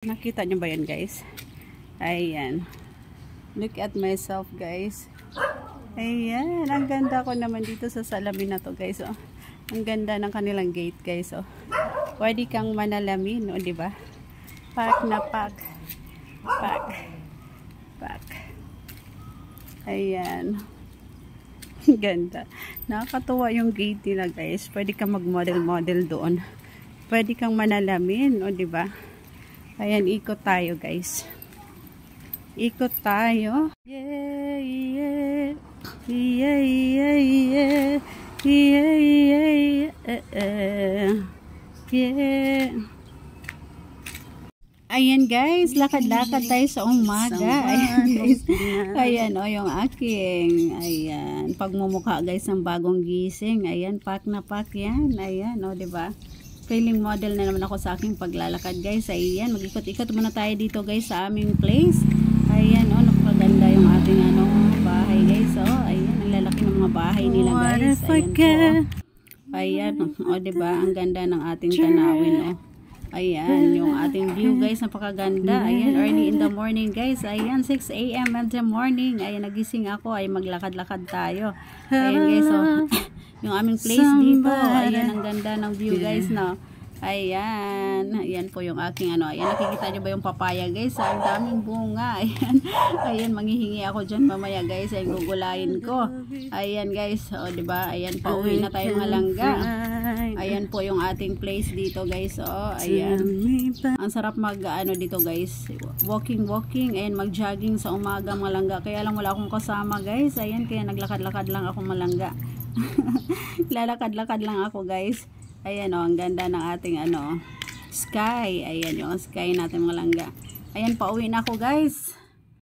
Nakita nyo ba yan, guys? Ayan. Look at myself, guys. Ayan. Ang ganda ko naman dito sa salamin na to, guys. Oh. Ang ganda ng kanilang gate, guys. Oh. Pwede kang manalamin, oh, diba? Park na park. Park. Park. Ayan. Ganda. Nakakatuwa yung gate nila, guys. Pwede kang mag-model-model doon. Pwede kang manalamin, o diba? Ayan, ikot tayo, guys. Ikot tayo. Yeah, yeah. Yeah, yeah, yeah. Yeah, yeah, yeah. Yeah. Ayan, guys, lakad-lakad tayo sa umaga. Ayan, guys. Ayan, o, yung aking, ayan, pagmumukha, guys, ng bagong gising. Ayan, pack na pack yan. Ayan, o, diba? Feeling model na naman ako sa aking paglalakad, guys. Ayan, mag-ikot-ikot muna tayo dito, guys, sa aming place. Ayan, o, napakaganda yung ating, bahay, guys. O, ayan, ang lalaki ng mga bahay nila, guys. Ayan po. Ayan, o, diba? Ang ganda ng ating tanawin, o. Ayan, yung ating view, guys, napakaganda. Ayan, early in the morning, guys. Ayan, 6 AM in the morning. Ayan, nagising ako. Ay, maglakad-lakad tayo. Ayan, guys, so, yung aming place dito. Ayan, ang ganda ng view, guys, no? Ayan, ayan po yung aking ayan, nakikita nyo ba yung papaya, guys? Ang daming bunga. Ayan, ayan, manghihingi ako dyan mamaya, guys. Ayan, gugulayin ko. Ayan, guys, o, diba? Ayan, pauwi na tayo mga langga. Ayan po yung ating place dito, guys. O, ayan. Ang sarap dito, guys. Walking. Ayan, mag-jogging sa umaga mga langga. Kaya lang wala akong kasama, guys. Ayan, kaya naglakad-lakad lang ako malangga. Lalakad-lakad lang ako, guys. Ayan, o, ang ganda ng ating sky. Ayan, yung sky natin mga langga. Ayan, pauwi na ako, guys.